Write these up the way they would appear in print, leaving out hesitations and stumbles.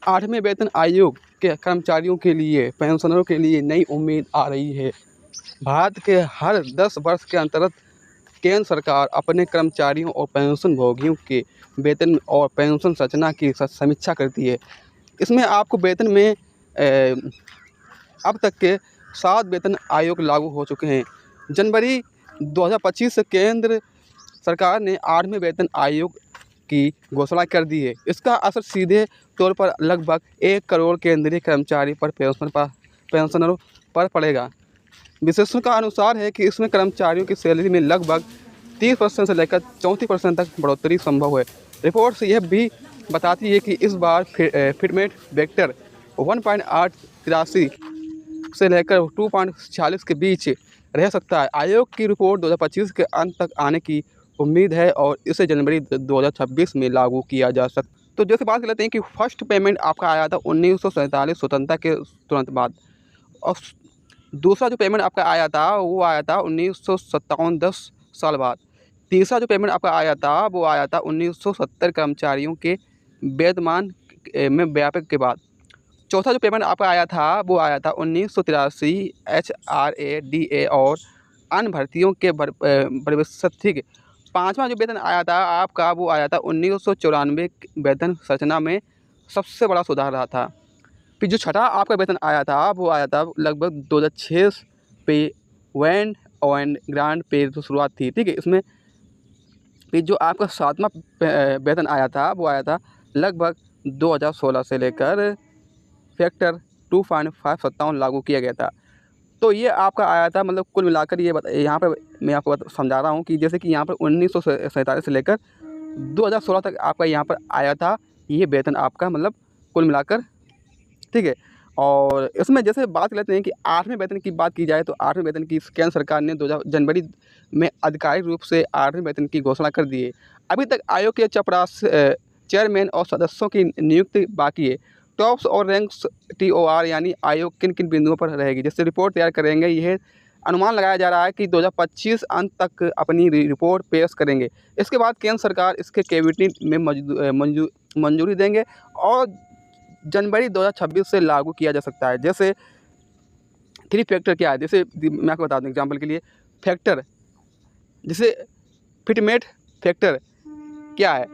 8वें वेतन आयोग के कर्मचारियों के लिए, पेंशनरों के लिए नई उम्मीद आ रही है। भारत के हर 10 वर्ष के अंतर्गत केंद्र सरकार अपने कर्मचारियों और पेंशनभोगियों के वेतन और पेंशन संरचना की समीक्षा करती है। इसमें आपको वेतन में अब तक के 7 वेतन आयोग लागू हो चुके हैं। जनवरी 2025 से केंद्र सरकार ने 8वें वेतन आयोग की घोषणा कर दी है। इसका असर सीधे तौर पर लगभग 1 करोड़ केंद्रीय कर्मचारी पर पेंशनरों पर पड़ेगा। विशेषज्ञों का अनुसार है कि इसमें कर्मचारियों की सैलरी में लगभग 30% से लेकर 34% तक बढ़ोतरी संभव है। रिपोर्ट से यह भी बताती है कि इस बार फिटमेंट वेक्टर 1.83 से लेकर 2.46 के बीच रह सकता है। आयोग की रिपोर्ट 2025 के अंत तक आने की उम्मीद है और इसे जनवरी 2026 में लागू किया जा सकता है। तो जैसे बात कर लेते हैं कि फर्स्ट पेमेंट आपका आया था 1947 स्वतंत्रता के तुरंत बाद, और दूसरा जो पेमेंट आपका आया था वो आया था 1957 10 साल बाद। तीसरा जो पेमेंट आपका आया था वो आया था 1970 कर्मचारियों के वेतनमान में व्यापक के बाद। चौथा जो पेमेंट आपका आया था वो आया था 1983 HRA-DA और अन्य भर्तियों के भविष्य। पाँचवा जो वेतन आया था आपका वो आया था 1994 वेतन संरचना में सबसे बड़ा सुधार रहा था। फिर जो छठा आपका वेतन आया था वो आया था लगभग 2006 पे वैन एंड ग्रांड पे जो शुरुआत थी, ठीक है। इसमें फिर जो आपका सातवां वेतन आया था वो आया था लगभग 2016 से लेकर फैक्टर 2.5 लागू किया गया था। तो ये आपका आया था, मतलब कुल मिलाकर ये यहाँ पर मैं आपको समझा रहा हूँ कि जैसे कि यहाँ पर 1947 से लेकर 2016 तक आपका यहाँ पर आया था ये वेतन आपका, मतलब कुल मिलाकर, ठीक है। और इसमें जैसे बात लेते हैं कि 8वें वेतन की बात की जाए तो 8वें वेतन की केंद्र सरकार ने जनवरी में आधिकारिक रूप से 8वें वेतन की घोषणा कर दी है। अभी तक आयोग के चेयरमैन और सदस्यों की नियुक्ति बाकी है। टॉप्स और रैंक्स TOR यानी आयोग किन किन बिंदुओं पर रहेगी, जिससे रिपोर्ट तैयार करेंगे, यह अनुमान लगाया जा रहा है कि 2025 अंत तक अपनी रिपोर्ट पेश करेंगे। इसके बाद केंद्र सरकार इसके कैबिनेट में मंजूरी देंगे और जनवरी 2026 से लागू किया जा सकता है। जैसे 3 फैक्टर क्या है, जैसे मैं आपको बता दूँ एग्जाम्पल के लिए, फैक्टर जैसे फिटमेट फैक्टर क्या है।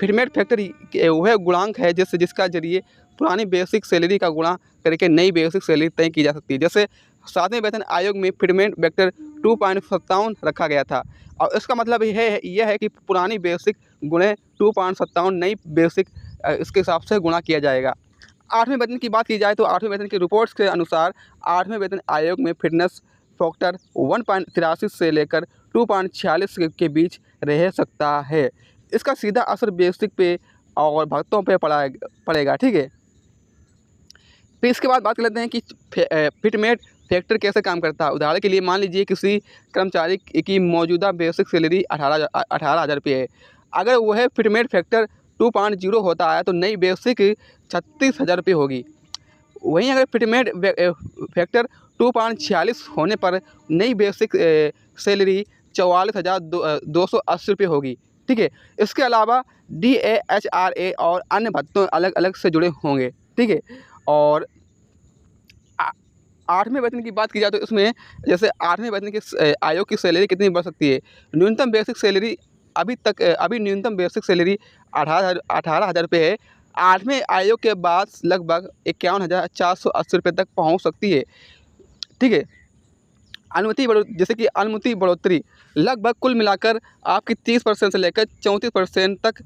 फिटमेट फैक्टर वह गुणांक है जिसका जरिए पुरानी बेसिक सैलरी का गुणा करके नई बेसिक सैलरी तय की जा सकती है। जैसे 7वें वेतन आयोग में फिटमेट वेक्टर 2.57 रखा गया था और इसका मतलब यह है कि पुरानी बेसिक गुणे 2.57 नई बेसिक इसके हिसाब से गुणा किया जाएगा। 8वें वेतन की बात की जाए तो 8वें वेतन की रिपोर्ट्स के अनुसार 8वें वेतन आयोग में फिटनेस फैक्टर 1.83 से लेकर 2.46 के बीच रह सकता है। इसका सीधा असर बेसिक पे और भत्तों पे पड़ेगा, ठीक है। फिर इसके बाद बात कर लेते हैं कि फिटमेट फैक्टर कैसे काम करता है। उदाहरण के लिए मान लीजिए किसी कर्मचारी की मौजूदा बेसिक सैलरी 18,000 रुपये है। अगर वह फिटमेट फैक्टर 2.0 होता है तो नई बेसिक 36,000 रुपये होगी। वहीं अगर फिटमेट फैक्टर 2.46 होने पर नई बेसिक सैलरी 44,280 रुपये होगी, ठीक है। इसके अलावा DA HRA और अन्य भत्तों अलग अलग से जुड़े होंगे, ठीक है। और 8वें वेतन की बात की जाए तो इसमें जैसे 8वें वेतन के आयोग की सैलरी कितनी बढ़ सकती है। न्यूनतम बेसिक सैलरी अभी न्यूनतम बेसिक सैलरी 18,000 रुपये है। 8वें आयोग के बाद लगभग 51,480 रुपये तक पहुंच सकती है, ठीक है। जैसे कि अनुमति बढ़ोतरी लगभग कुल मिलाकर आपकी 30% से लेकर 34% तक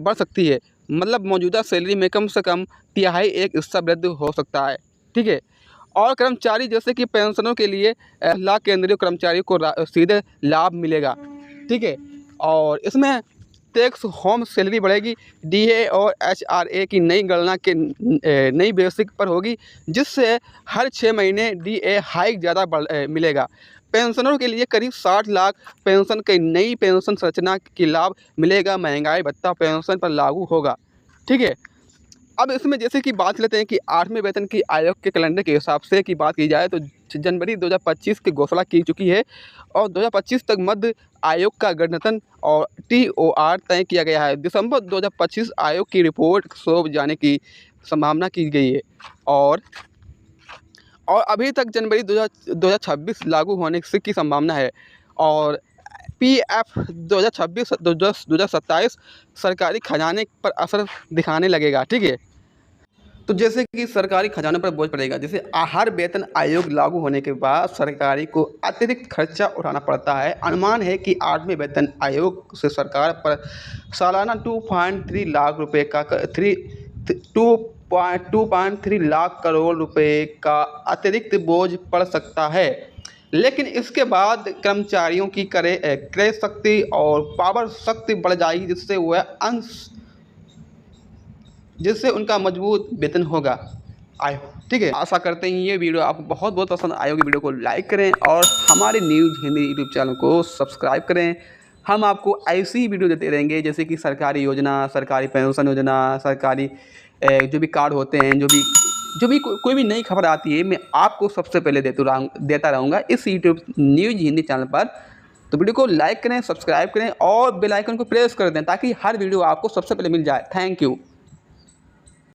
बढ़ सकती है। मतलब मौजूदा सैलरी में कम से कम तिहाई एक हिस्सा वृद्धि हो सकता है, ठीक है। और कर्मचारी जैसे कि पेंशनों के लिए लाख केंद्रीय कर्मचारियों को सीधे लाभ मिलेगा, ठीक है। और इसमें टैक्स होम सैलरी बढ़ेगी। DA और HRA की नई गणना के नई बेसिक पर होगी, जिससे हर 6 महीने DA हाइक ज़्यादा मिलेगा। पेंशनरों के लिए करीब 60 लाख पेंशन की नई पेंशन संरचना की लाभ मिलेगा। महंगाई भत्ता पेंशन पर लागू होगा, ठीक है। अब इसमें जैसे कि बात लेते हैं कि 8वें वेतन की आयोग के कैलेंडर के हिसाब से की बात की जाए तो जनवरी 2025 की घोषणा की चुकी है और 2025 तक मध्य आयोग का गठन और TOR तय किया गया है। दिसंबर 2025 आयोग की रिपोर्ट सौंप जाने की संभावना की गई है। और अभी तक जनवरी 2026 लागू होने की संभावना है। और पीएफ 2026-2027 सरकारी खजाने पर असर दिखाने लगेगा। ठीक है, तो जैसे कि सरकारी खजाने पर बोझ पड़ेगा, जैसे हर वेतन आयोग लागू होने के बाद सरकारी को अतिरिक्त खर्चा उठाना पड़ता है। अनुमान है कि 8वें वेतन आयोग से सरकार पर सालाना 2.3 लाख रुपए का 2.3 लाख करोड़ रुपए का अतिरिक्त बोझ पड़ सकता है। लेकिन इसके बाद कर्मचारियों की क्रय शक्ति और पावर शक्ति बढ़ जाएगी, जिससे उनका मजबूत वेतन होगा। ठीक है, आशा करते हैं ये वीडियो आपको बहुत बहुत पसंद आएगी। वीडियो को लाइक करें और हमारे न्यूज़ हिंदी यूट्यूब चैनल को सब्सक्राइब करें। हम आपको ऐसी ही वीडियो देते रहेंगे, जैसे कि सरकारी योजना, सरकारी पेंशन योजना, सरकारी जो भी कार्ड होते हैं, जो भी कोई भी नई खबर आती है, मैं आपको सबसे पहले देता रहूँगा इस यूट्यूब न्यूज़ हिंदी चैनल पर। तो वीडियो को लाइक करें, सब्सक्राइब करें और बेल आइकन को प्रेस कर दें, ताकि हर वीडियो आपको सबसे पहले मिल जाए। Thank you.